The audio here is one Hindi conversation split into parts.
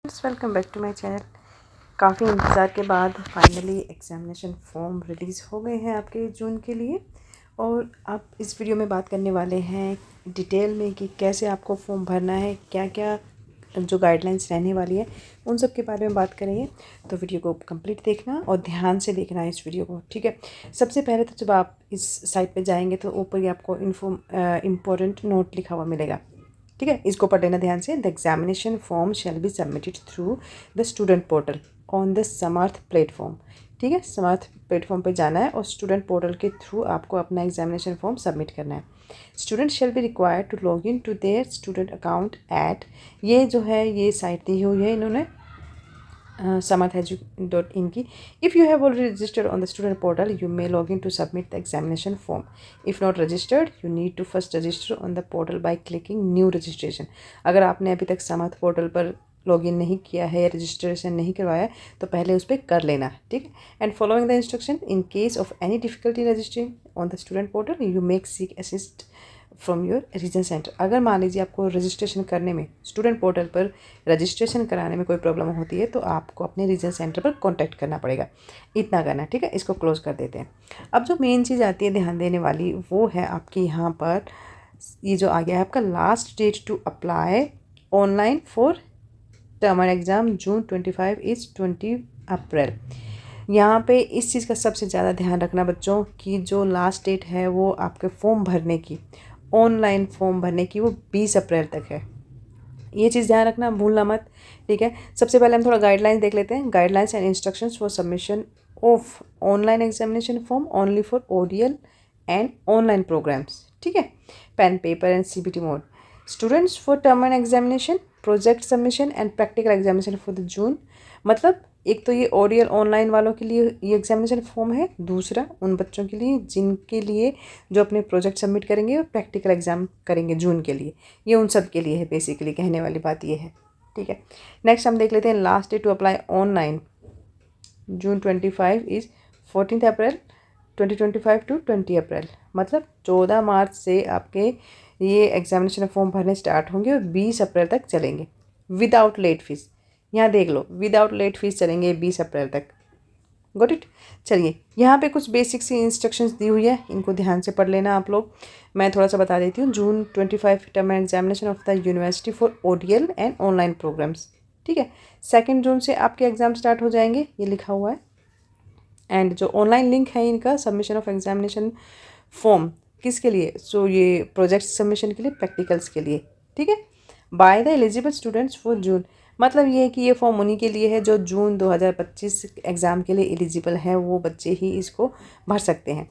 Welcome back to my channel. काफ़ी इंतज़ार के बाद फाइनली एग्ज़ामिनेशन फॉर्म रिलीज़ हो गए हैं आपके जून के लिए। और आप इस वीडियो में बात करने वाले हैं डिटेल में कि कैसे आपको फॉर्म भरना है, क्या क्या जो गाइडलाइंस रहने वाली है उन सब के बारे में बात करेंगे। तो वीडियो को कंप्लीट देखना और ध्यान से देखना है इस वीडियो को, ठीक है। सबसे पहले तो जब आप इस साइट पे जाएंगे तो ऊपर ही आपको इम्पोर्टेंट नोट लिखा हुआ मिलेगा, ठीक है। इसको पढ़ लेना ध्यान से। The examination form shall be submitted through the student portal on the Samarth platform, ठीक है। समर्थ प्लेटफॉर्म पे जाना है और स्टूडेंट पोर्टल के थ्रू आपको अपना एग्जामिनेशन फॉर्म सबमिट करना है। Student shall be required to log in to their student account at, ये जो है ये साइट दी हुई है इन्होंने samarth.edu.in की। If you have already registered on the student portal, you may log in to submit the examination form. If not registered, you need to first register on the portal by clicking new registration. अगर आपने अभी तक समर्थ पोर्टल पर लॉगिन नहीं किया है या रजिस्ट्रेशन नहीं करवाया है तो पहले उस पर कर लेना है, ठीक है। And following the instruction, in case of any difficulty registering on the student portal you make seek assist from your region centre. अगर मान लीजिए आपको रजिस्ट्रेशन करने में, स्टूडेंट पोर्टल पर रजिस्ट्रेशन कराने में कोई प्रॉब्लम होती है तो आपको अपने रीजन सेंटर पर कॉन्टैक्ट करना पड़ेगा। इतना करना, ठीक है। इसको क्लोज कर देते हैं। अब जो मेन चीज़ आती है ध्यान देने वाली वो है आपकी यहाँ पर ये जो आ गया है आपका last date to apply online for term exam June 25 is 20 April. यहाँ पे इस चीज़ का सबसे ज़्यादा ध्यान रखना बच्चों की जो लास्ट डेट है वो आपके फॉर्म भरने की, ऑनलाइन फॉर्म भरने की, वो 20 अप्रैल तक है। ये चीज़ ध्यान रखना, भूलना मत, ठीक है। सबसे पहले हम थोड़ा गाइडलाइंस देख लेते हैं। Guidelines and instructions for submission of online examination form only for ODL and online programs, ठीक है। Pen paper and CBT mode. Students for term end examination, project submission and practical examination for the June. मतलब एक तो ये ओडीएल ऑनलाइन वालों के लिए ये एग्जामिनेशन फॉर्म है, दूसरा उन बच्चों के लिए जिनके लिए जो अपने प्रोजेक्ट सबमिट करेंगे और प्रैक्टिकल एग्जाम करेंगे जून के लिए, ये उन सब के लिए है। बेसिकली कहने वाली बात ये है, ठीक है। नेक्स्ट हम देख लेते हैं last day to apply online June 25 is 14 April 2025 to 20 April. मतलब 14 मार्च से आपके ये एग्जामिनेशन फॉर्म भरने स्टार्ट होंगे और 20 अप्रैल तक चलेंगे विदाउट लेट फीस। यहाँ देख लो, विदाउट लेट फीस चलेंगे 20 अप्रैल तक। Got it. चलिए, यहाँ पे कुछ बेसिक सी इंस्ट्रक्शंस दी हुई है, इनको ध्यान से पढ़ लेना आप लोग। मैं थोड़ा सा बता देती हूँ। June 25 term examination of the university for ODL and online programs, ठीक है। 2 जून से आपके एग्ज़ाम स्टार्ट हो जाएंगे, ये लिखा हुआ है। एंड जो ऑनलाइन लिंक है इनका सबमिशन ऑफ एग्जामिनेशन फॉर्म किसके लिए, सो ये प्रोजेक्ट सबमिशन के लिए, प्रैक्टिकल्स के लिए, ठीक है। By the eligible students for जून, मतलब ये है कि ये फॉर्म उन्हीं के लिए है जो जून 2025 एग्ज़ाम के लिए एलिजिबल हैं, वो बच्चे ही इसको भर सकते हैं।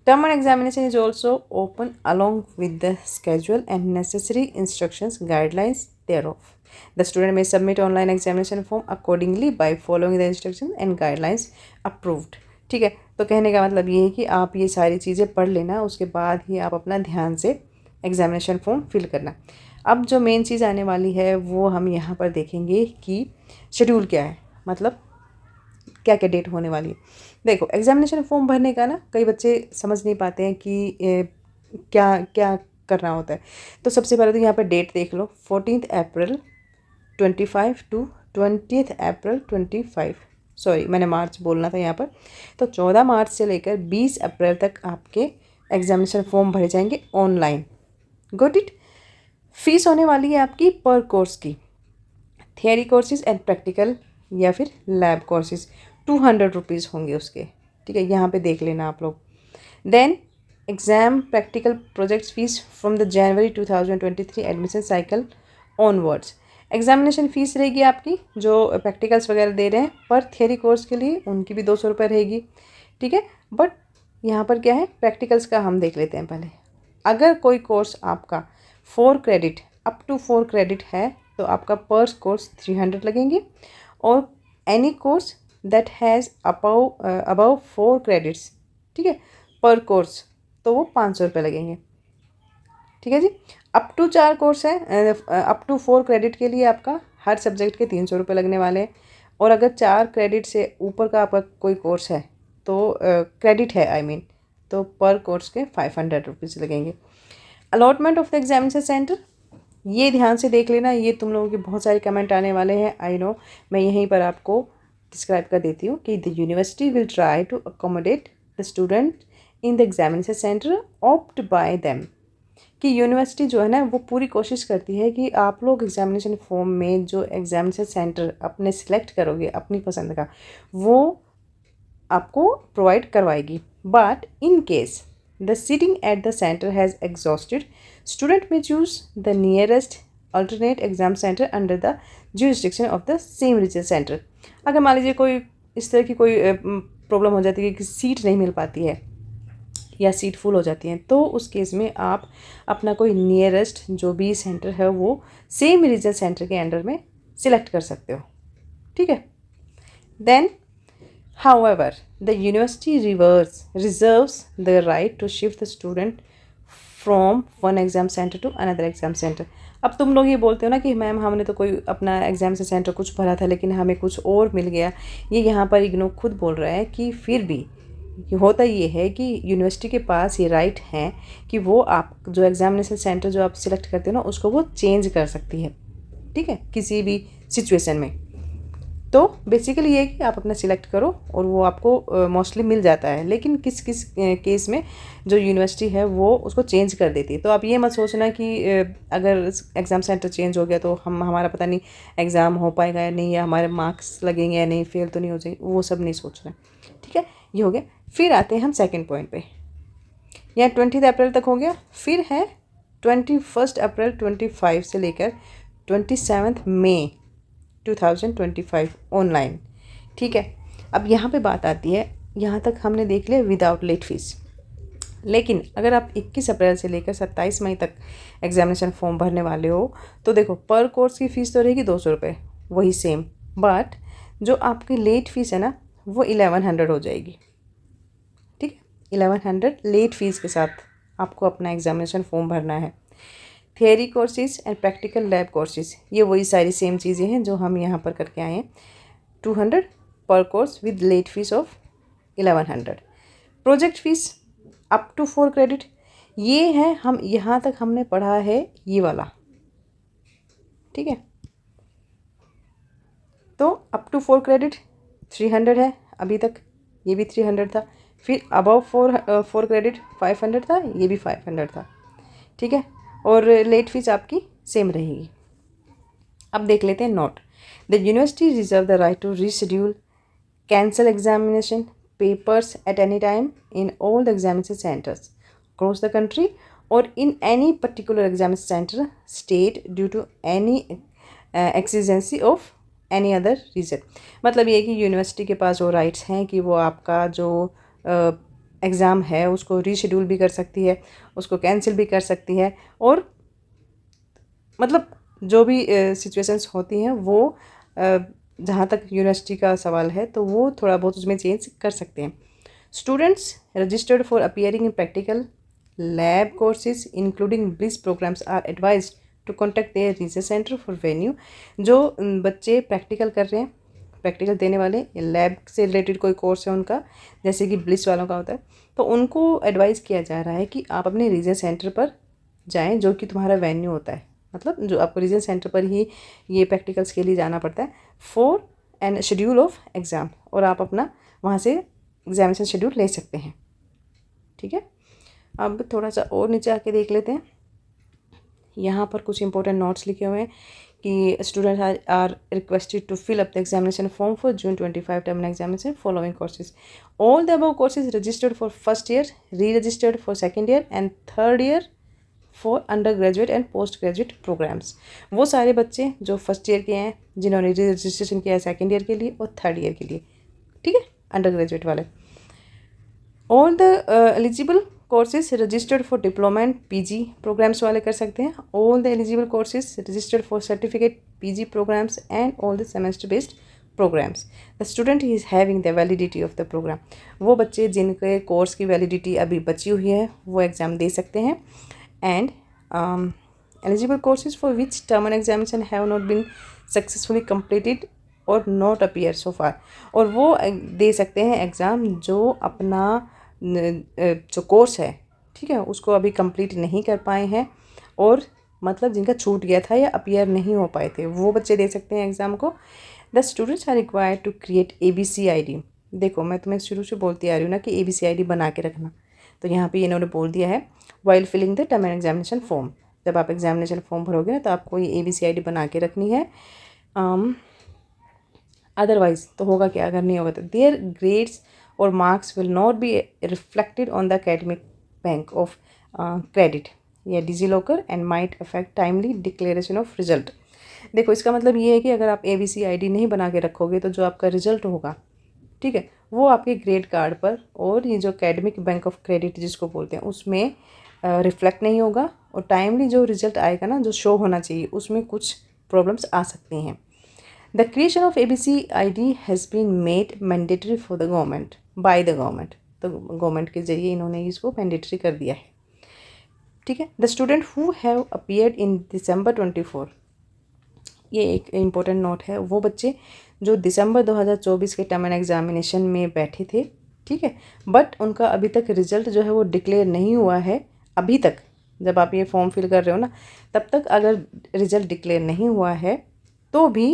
Term end examination is also open along with the schedule and necessary instructions guidelines thereof. The student may submit online examination form accordingly by following the instruction and guidelines approved, ठीक है। तो कहने का मतलब ये है कि आप ये सारी चीज़ें पढ़ लेना, उसके बाद ही आप अपना ध्यान से एग्जामिनेशन फॉर्म फिल करना। अब जो मेन चीज़ आने वाली है वो हम यहाँ पर देखेंगे कि शेड्यूल क्या है, मतलब क्या क्या डेट होने वाली है। देखो, एग्जामिनेशन फॉर्म भरने का ना कई बच्चे समझ नहीं पाते हैं कि क्या क्या करना होता है। तो सबसे पहले तो यहाँ पर डेट देख लो, 14 अप्रैल 25 टू 20 अप्रैल 25, सॉरी मैंने मार्च बोलना था यहाँ पर। तो 14 मार्च से लेकर 20 अप्रैल तक आपके एग्जामिनेशन फॉर्म भरे जाएंगे ऑनलाइन। Got it. फीस होने वाली है आपकी पर कोर्स की, थियरी कोर्सेज एंड प्रैक्टिकल या फिर लैब कोर्सेज 200 रुपीज़ होंगे उसके, ठीक है। यहाँ पे देख लेना आप लोग। Then exam practical projects fees from the January 2023 admission cycle onwards. Examination fees रहेगी आपकी जो प्रैक्टिकल्स वगैरह दे रहे हैं पर थियरी कोर्स के लिए, उनकी भी 200 रुपये रहेगी, ठीक है। बट यहाँ पर क्या है, प्रैक्टिकल्स का हम देख लेते हैं पहले। अगर कोई कोर्स आपका 4 क्रेडिट अप टू 4 क्रेडिट है तो आपका पर कोर्स 300 लगेंगे, और any course that has above 4 credits, ठीक है, पर कोर्स, तो वो 500 रुपये लगेंगे, ठीक है जी। अप टू 4 कोर्स है, अप टू 4 क्रेडिट के लिए आपका हर सब्जेक्ट के 300 रुपये लगने वाले हैं। और अगर 4 क्रेडिट से ऊपर का आपका कोई कोर्स है तो क्रेडिट है आई मीन, तो पर कोर्स के 500 रुपीज़ लगेंगे। Allotment of the examination centre, ये ध्यान से देख लेना, ये तुम लोगों के बहुत सारे कमेंट आने वाले हैं, आई नो। मैं यहीं पर आपको डिस्क्राइब कर देती हूँ कि the university will try to accommodate the student in the examination centre opt by them. कि यूनिवर्सिटी जो है ना वो पूरी कोशिश करती है कि आप लोग एग्जामिनेशन फॉर्म में जो एग्जामिनेशन सेंटर अपने सिलेक्ट करोगे अपनी पसंद का, वो आपको प्रोवाइड करवाएगी। But in case the seating at the centre has exhausted, student may choose the nearest alternate exam centre under the jurisdiction of the same regional centre. अगर मान लीजिए कोई इस तरह की कोई प्रॉब्लम हो जाती है कि सीट नहीं मिल पाती है या सीट फुल हो जाती हैं, तो उस केस में आप अपना कोई नियरेस्ट जो भी सेंटर है वो सेम रीजनल सेंटर के अंडर में सिलेक्ट कर सकते हो। ठीक है। Then however the university reserves the right to shift the student from one exam center to another exam center। अब तुम लोग ये बोलते हो ना कि मैम हमने तो कोई अपना एग्जाम से सेंटर कुछ भरा था लेकिन हमें कुछ और मिल गया। ये यहाँ पर इग्नो खुद बोल रहा है कि फिर भी होता ये है कि यूनिवर्सिटी के पास ये राइट है कि वो आप जो एग्जामिनेशन सेंटर जो आप सिलेक्ट करते हो ना उसको वो चेंज कर सकती है। ठीक है, किसी भी सिचुएशन में। तो बेसिकली ये है कि आप अपना सिलेक्ट करो और वो आपको मोस्टली मिल जाता है, लेकिन किस किस केस में जो यूनिवर्सिटी है वो उसको चेंज कर देती है। तो आप ये मत सोचना कि अगर एग्ज़ाम सेंटर चेंज हो गया तो हमारा पता नहीं एग्ज़ाम हो पाएगा या नहीं, या हमारे मार्क्स लगेंगे या नहीं, फेल तो नहीं हो जाएगी, वो सब नहीं सोचना। ठीक है, ये हो गया। फिर आते हैं हम सेकेंड पॉइंट पे। यहाँ 20 अप्रैल तक हो गया। फिर है 21 अप्रैल 25 से लेकर 27 मई 2025 ऑनलाइन। ठीक है, अब यहाँ पे बात आती है, यहाँ तक हमने देख लिया विदाउट लेट फीस। लेकिन अगर आप 21 अप्रैल से लेकर 27 मई तक एग्जामिनेशन फॉर्म भरने वाले हो तो देखो पर कोर्स की फ़ीस तो रहेगी 200 रुपये, वही सेम। बट जो आपकी लेट फीस है ना वो 1100 हो जाएगी। ठीक है, 1100 लेट फीस के साथ आपको अपना एग्जामिनेशन फॉर्म भरना है। Theory courses and practical lab courses, ये वही सारी सेम चीज़ें हैं जो हम यहाँ पर करके आए हैं। 200 पर course with late fees of 1100। Project fees up to 4 credit, ये है हम यहाँ तक हमने पढ़ा है ये वाला। ठीक है, तो अप टू 4 क्रेडिट 300 है अभी तक, ये भी 300 था। फिर अबव 4 क्रेडिट 500 था, ये भी 500 था। ठीक है, और लेट फीस आपकी सेम रहेगी। अब देख लेते हैं note. The university reserve the right to reschedule cancel examination papers at any time in all the examination centres across the country और in any particular examination centre state due to any exigency of any other reason. मतलब ये कि यूनिवर्सिटी के पास वो राइट्स हैं कि वो आपका जो एग्ज़ाम है उसको रीशेड्यूल भी कर सकती है, उसको कैंसिल भी कर सकती है, और मतलब जो भी सिचुएशंस होती हैं वो जहाँ तक यूनिवर्सिटी का सवाल है तो वो थोड़ा बहुत उसमें चेंज कर सकते हैं। Students registered for appearing in practical lab courses including BLIS programs are advised to contact their research centre for venue. जो बच्चे प्रैक्टिकल कर रहे हैं, प्रैक्टिकल देने वाले, लैब से रिलेटेड कोई कोर्स है उनका, जैसे कि ब्लिस वालों का होता है, तो उनको एडवाइस किया जा रहा है कि आप अपने रीजन सेंटर पर जाएं जो कि तुम्हारा वेन्यू होता है, मतलब जो आपको रीजन सेंटर पर ही ये प्रैक्टिकल्स के लिए जाना पड़ता है for an schedule of exam, और आप अपना वहाँ से एग्जामिनेशन शेड्यूल ले सकते हैं। ठीक है, अब थोड़ा सा और नीचे आके देख लेते हैं। यहाँ पर कुछ इंपॉर्टेंट नोट्स लिखे हुए हैं कि student are requested to fill up the examination form for June 25 term examination following courses. All the above courses registered for first year, reregistered for second year and third year for undergraduate and postgraduate programmes. वो सारे बच्चे जो फर्स्ट ईयर के हैं जिन्होंने री रजिस्ट्रेशन किया है सेकेंड ईयर के लिए और थर्ड ईयर के लिए। ठीक है, अंडर ग्रेजुएट वाले। All the eligible courses registered for diploma and PG programs वाले कर सकते हैं। All the eligible courses registered for certificate PG programs and all the semester based programs. The student is having the validity of the program. वो बच्चे जिनके कोर्स की वैलिडिटी अभी बची हुई है वो एग्ज़ाम दे सकते हैं। And eligible courses for which term end examination have not been successfully completed और नॉट अपीयर सो फार। और वो दे सकते हैं एग्ज़ाम जो अपना जो कोर्स है, ठीक है, उसको अभी कंप्लीट नहीं कर पाए हैं और मतलब जिनका छूट गया था या अपीयर नहीं हो पाए थे वो बच्चे दे सकते हैं एग्ज़ाम को। The students are required to create ABCID। देखो मैं तुम्हें शुरू से बोलती आ रही हूँ ना कि ABCID बना के रखना, तो यहाँ पे इन्होंने बोल दिया है while filling the term end examination form. जब आप एग्जामिनेशन फॉर्म भरोगे ना तो आपको ये ABCID बना के रखनी है। अदरवाइज तो होगा क्या, अगर नहीं होगा तो देयर ग्रेड्स और marks will not be reflected on the academic bank of credit या DigiLocker and might affect timely declaration of result. देखो इसका मतलब ये है कि अगर आप ABCID नहीं बना के रखोगे तो जो आपका रिजल्ट होगा, ठीक है, वो आपके ग्रेड कार्ड पर और ये जो एकेडमिक बैंक ऑफ क्रेडिट जिसको बोलते हैं उसमें रिफ्लेक्ट नहीं होगा, और टाइमली जो रिजल्ट आएगा ना, जो शो होना चाहिए, उसमें कुछ प्रॉब्लम्स आ सकती हैं। The creation of ABCID has been made mandatory for the government by the government. तो गवर्नमेंट के ज़रिए इन्होंने इसको मैंडेटरी कर दिया है, ठीक है। The student who have appeared in December 24, ये एक इम्पोर्टेंट नोट है, वो बच्चे जो दिसंबर 2024 के टर्म एंड एग्जामिनेशन में बैठे थे, ठीक है, बट उनका अभी तक रिजल्ट जो है वो डिक्लेयर नहीं हुआ है। अभी तक जब आप ये फॉर्म फिल कर रहे हो ना, तब तक अगर रिजल्ट डिक्लेयर नहीं हुआ है तो भी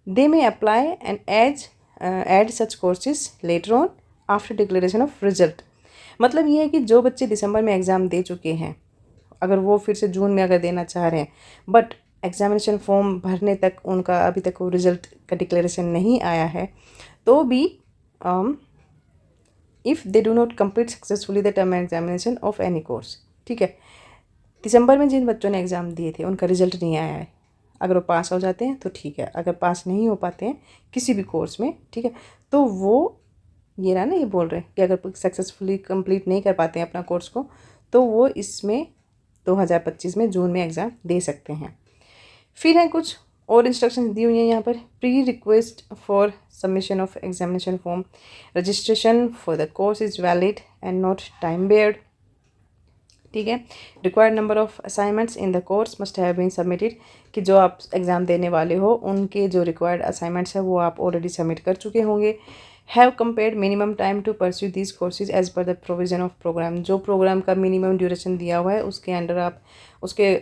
दे में apply and add such courses later on after declaration of result. मतलब ये है कि जो बच्चे दिसंबर में एग्ज़ाम दे चुके हैं, अगर वो फिर से जून में अगर देना चाह रहे हैं, बट एग्जामिनेशन फॉर्म भरने तक उनका अभी तक वो रिज़ल्ट का डिक्लेरेशन नहीं आया है, तो भी if they do not complete successfully the term examination of any course, ठीक है, दिसंबर में जिन बच्चों ने एग्ज़ाम दिए थे उनका रिजल्ट नहीं आया है, अगर वो पास हो जाते हैं तो ठीक है, अगर पास नहीं हो पाते हैं किसी भी कोर्स में, ठीक है, तो वो ये रहा ना, ये बोल रहे हैं कि अगर सक्सेसफुली कंप्लीट नहीं कर पाते हैं अपना कोर्स को, तो वो इसमें 2025 में जून में एग्ज़ाम दे सकते हैं। फिर है कुछ और इंस्ट्रक्शंस दी हुई हैं यहाँ पर। Pre request for submission of examination form, registration for the course is valid and not time barred, ठीक है। Required number of assignments in the course must have been submitted, कि जो आप एग्ज़ाम देने वाले हो उनके जो रिक्वायर्ड असाइनमेंट्स है वो आप ऑलरेडी सबमिट कर चुके होंगे। Have compared minimum time to pursue these courses as per the provision of program, जो प्रोग्राम का मिनिमम ड्यूरेशन दिया हुआ है उसके अंडर आप उसके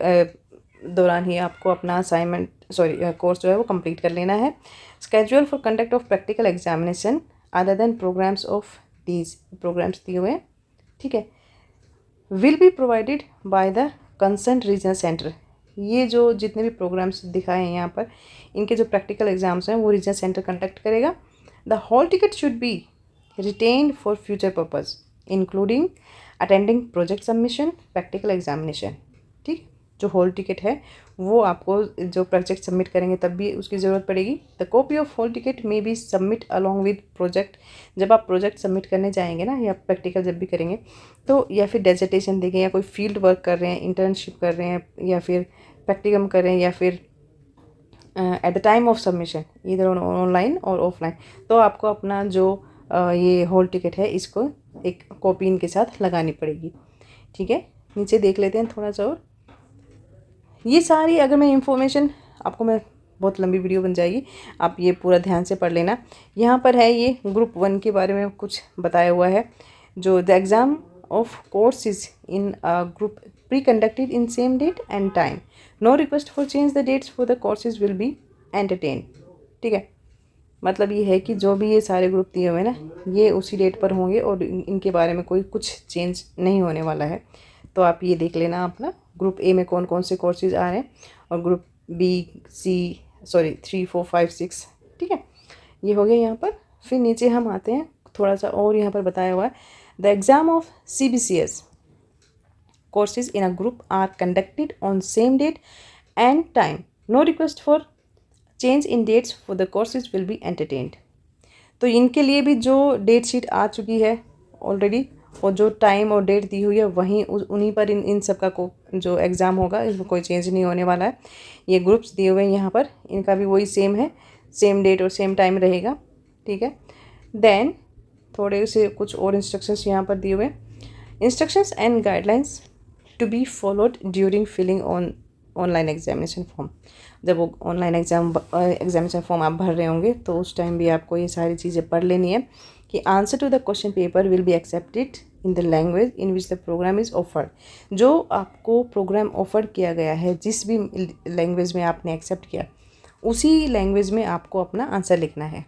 दौरान ही आपको अपना कोर्स जो है वो कंप्लीट कर लेना है। Schedule for conduct of practical examination other than programs of these, programs दिए हुए हैं, ठीक है, will be provided by the concern regional centre. ये जो जितने भी प्रोग्राम्स दिखाए हैं यहाँ पर, इनके जो प्रैक्टिकल एग्जाम्स हैं वो रीजनल सेंटर कंडक्ट करेगा। The hall ticket should be retained for future purpose including attending project submission, practical examination, ठीक। जो हॉल टिकट है वो आपको जो प्रोजेक्ट सबमिट करेंगे तब भी उसकी ज़रूरत पड़ेगी। The copy of hall ticket may B submit along with project, जब आप प्रोजेक्ट सबमिट करने जाएंगे ना या प्रैक्टिकल जब भी करेंगे तो, या फिर डेजर्टेशन देंगे या कोई फील्ड वर्क कर रहे हैं, इंटर्नशिप कर रहे हैं, या फिर प्रैक्टिकम कर रहे हैं, या फिर eight the time of submission इधर ऑनलाइन और ऑफलाइन, तो आपको अपना जो ये हॉल टिकट है इसको एक कॉपी इनके साथ लगानी पड़ेगी, ठीक है। नीचे देख लेते हैं थोड़ा सा और ये सारी, अगर मैं इंफॉर्मेशन आपको, मैं बहुत लंबी वीडियो बन जाएगी, आप ये पूरा ध्यान से पढ़ लेना। यहाँ पर है ये ग्रुप 1 के बारे में कुछ बताया हुआ है, जो the exam of courses in group pre conducted in same date and time, no request for change the dates for the courses will be entertain, ठीक है। मतलब ये है कि जो भी ये सारे ग्रुप दिए हुए हैं ना, ये उसी डेट पर होंगे और इनके बारे में कोई कुछ चेंज नहीं होने वाला है। तो आप ये देख लेना अपना ग्रुप ए में कौन कौन से कोर्सेज आ रहे हैं, और ग्रुप बी, सी, 3, 4, 5, 6, ठीक है, ये हो गया यहाँ पर। फिर नीचे हम आते हैं थोड़ा सा और, यहाँ पर बताया हुआ है the exam of CBCS courses in a group are conducted on same date and time, no request for change in dates for the courses will be entertained। तो इनके लिए भी जो डेट शीट आ चुकी है ऑलरेडी, और जो टाइम और डेट दी हुई है वहीं उन्हीं पर इन सब का जो एग्ज़ाम होगा इसमें कोई चेंज नहीं होने वाला है। ये ग्रुप्स दिए हुए हैं यहाँ पर, इनका भी वही सेम है, सेम डेट और सेम टाइम रहेगा, ठीक है। देन थोड़े से कुछ और इंस्ट्रक्शंस यहाँ पर दिए हुए हैं। Instructions and guidelines to be followed during filling online examination form. जब वो ऑनलाइन एग्जामिनेशन फॉर्म आप भर रहे होंगे तो उस टाइम भी आपको ये सारी चीज़ें पढ़ लेनी है कि answer to the question paper will be accepted in the language in which the program is offered. जो आपको प्रोग्राम ऑफर किया गया है, जिस भी लैंग्वेज में आपने एक्सेप्ट किया, उसी लैंग्वेज में आपको अपना आंसर लिखना है।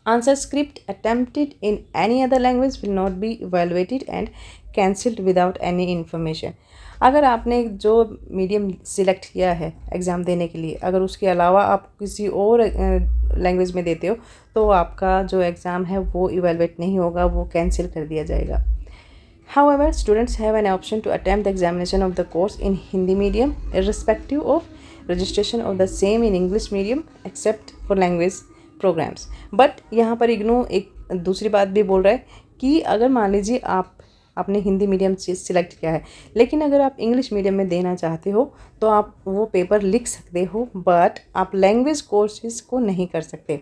Answer script attempted in any other language will not B evaluated and cancelled without any information. अगर आपने जो मीडियम सिलेक्ट किया है एग्ज़ाम देने के लिए, अगर उसके अलावा आप किसी और लैंग्वेज में देते हो तो आपका जो एग्ज़ाम है वो इवेलुएट नहीं होगा, वो कैंसिल कर दिया जाएगा। However, students have an option to attempt the examination of the course in Hindi medium, irrespective of registration of the same in English medium, except for language programs. But यहाँ पर इग्नू एक दूसरी बात भी बोल रहा है कि अगर मान लीजिए आपने हिंदी मीडियम सिलेक्ट किया है, लेकिन अगर आप इंग्लिश मीडियम में देना चाहते हो तो आप वो पेपर लिख सकते हो, बट आप लैंग्वेज कोर्सेज को नहीं कर सकते।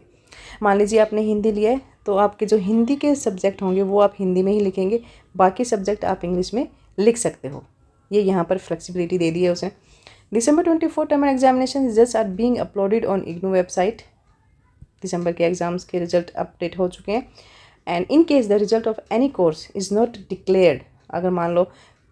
मान लीजिए आपने हिंदी लिया है तो आपके जो हिंदी के सब्जेक्ट होंगे वो आप हिंदी में ही लिखेंगे, बाकी सब्जेक्ट आप इंग्लिश में लिख सकते हो। ये यहाँ पर फ्लेक्सिबिलिटी दे दी है उसने। December 24 term examination results are being uploaded on IGNOU website. दिसंबर के एग्ज़ाम्स के रिजल्ट अपडेट हो चुके हैं। And in case the result of any course is not declared, अगर मान लो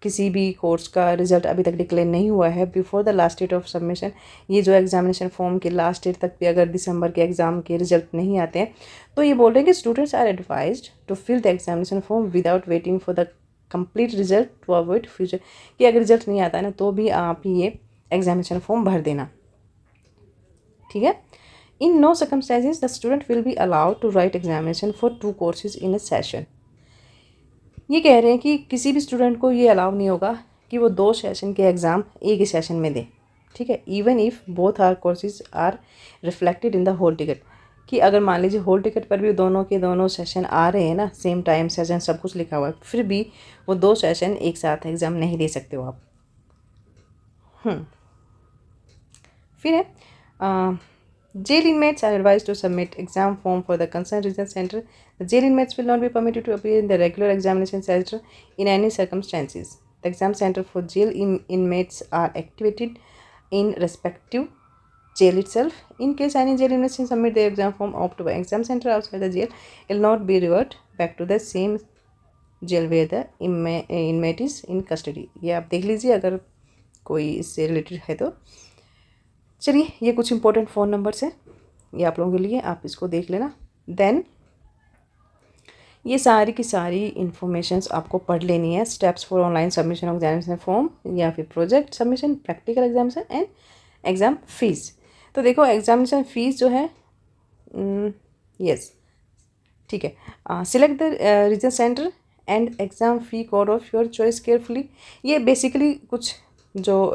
किसी भी कोर्स का रिजल्ट अभी तक डिक्लेयर नहीं हुआ है before the last date of submission, ये जो एग्जामिनेशन फॉर्म के लास्ट डेट तक भी अगर दिसंबर के एग्ज़ाम के रिजल्ट नहीं आते हैं, तो ये बोल रहे हैं कि students are advised to fill the examination form without waiting for the complete result to avoid future. कि अगर रिजल्ट नहीं आता है ना तो भी आप ये एग्जामिनेशन फॉर्म भर देना, ठीक है। In no circumstances the student will be allowed to write examination for 2 courses in a session. ये कह रहे हैं कि किसी भी स्टूडेंट को ये अलाउ नहीं होगा कि वो 2 सेशन के एग्ज़ाम एक ही सेशन में दे, ठीक है। Even if both are courses are reflected in the hall ticket, कि अगर मान लीजिए होल टिकट पर भी दोनों के दोनों सेशन आ रहे हैं ना, सेम टाइम सेशन सब कुछ लिखा हुआ है, फिर भी वो 2 सेशन एक साथ एग्ज़ाम नहीं दे सकते हो आप। फिर है jail inmates are advised to submit exam form for the concerned regional center. The jail inmates will not be permitted to appear in the regular examination center in any circumstances. The exam center for jail inmates are activated in respective jail itself. In case any jail inmates submit their exam form up to an exam center outside the jail, it will not be revert back to the same jail where the inmate is in custody. ये आप देख लीजिए अगर कोई इससे रिलेटेड है तो। चलिए, ये कुछ इंपॉर्टेंट फ़ोन नंबर्स हैं, ये आप लोगों के लिए, आप इसको देख लेना। देन ये सारी की सारी इन्फॉर्मेशंस आपको पढ़ लेनी है। Steps for online submission of examination form या फिर project submission, practical examination and exam fees. तो देखो एग्जामिनेशन फ़ीस जो है, यस ठीक है, select the region centre and exam fee code of your choice carefully. ये बेसिकली कुछ जो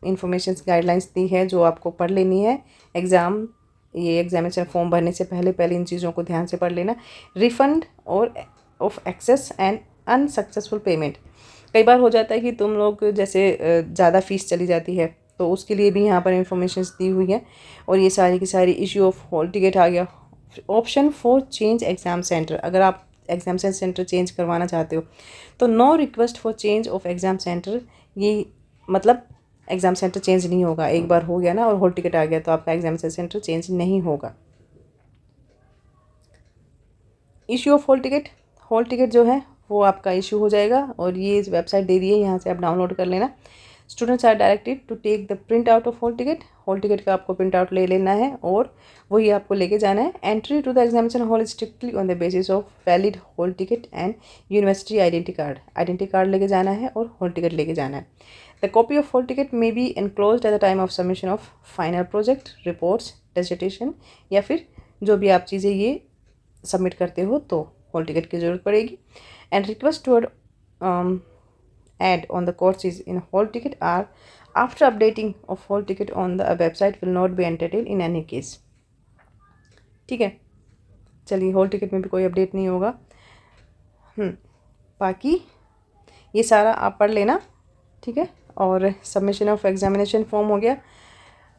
इंफॉर्मेशन गाइडलाइंस दी है जो आपको पढ़ लेनी है ये एग्जामिनेशन फॉर्म भरने से पहले इन चीज़ों को ध्यान से पढ़ लेना। रिफंड और of excess and unsuccessful payment, कई बार हो जाता है कि तुम लोग जैसे ज़्यादा फ़ीस चली जाती है, तो उसके लिए भी यहाँ पर इंफॉर्मेशन दी हुई है। और ये सारी की सारी इशू ऑफ हॉल टिकट आ गया। Option for change exam centre, अगर आप एग्ज़ाम सेंटर चेंज करवाना चाहते हो तो no request for change of exam centre, ये मतलब एग्ज़ाम सेंटर चेंज नहीं होगा। एक बार हो गया ना और हॉल टिकट आ गया तो आपका एग्जामिनेशन सेंटर चेंज नहीं होगा। इशू ऑफ हॉल टिकट जो है वो आपका इशू हो जाएगा, और ये इस वेबसाइट दे दी है, यहाँ से आप डाउनलोड कर लेना। Students are directed to take the print out of hall ticket का आपको प्रिंट आउट ले लेना है और वही आपको लेके जाना है। Entry to the examination hall strictly on the basis of valid hall ticket and university identity card लेके जाना है और हॉल टिकट लेके जाना है। The copy of hall ticket may be enclosed at the time of submission of final project reports dissertation, या फिर जो भी आप चीज़ें ये सबमिट करते हो तो हॉल टिकट की ज़रूरत पड़ेगी। And request to add on the courses in hall ticket are after updating of hall ticket on the website will not be entertained in any case। ठीक है, चलिए हॉल टिकट में भी कोई अपडेट नहीं होगा। बाकी ये सारा आप पढ़ लेना, ठीक है। और सबमिशन ऑफ एग्जामिनेशन फॉर्म हो गया।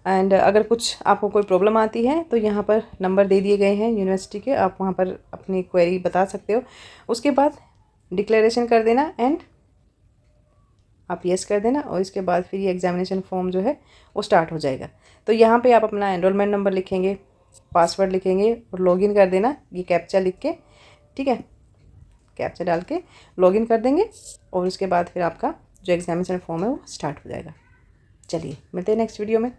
एंड अगर कुछ आपको कोई प्रॉब्लम आती है तो यहाँ पर नंबर दे दिए गए हैं यूनिवर्सिटी के, आप वहाँ पर अपनी क्वेरी बता सकते हो। उसके बाद डिक्लेरेशन कर देना एंड आप यस कर देना, और इसके बाद फिर ये एग्जामिनेशन फॉर्म जो है वो स्टार्ट हो जाएगा। तो यहाँ पे आप अपना एनरोलमेंट नंबर लिखेंगे, पासवर्ड लिखेंगे और लॉगिन कर देना, ये कैप्चा लिख के, ठीक है। कैप्चा डाल के लॉगिन कर देंगे और उसके बाद फिर आपका जो एग्जामिनेशन फॉर्म है वो स्टार्ट हो जाएगा। चलिए मिलते हैं नेक्स्ट वीडियो में।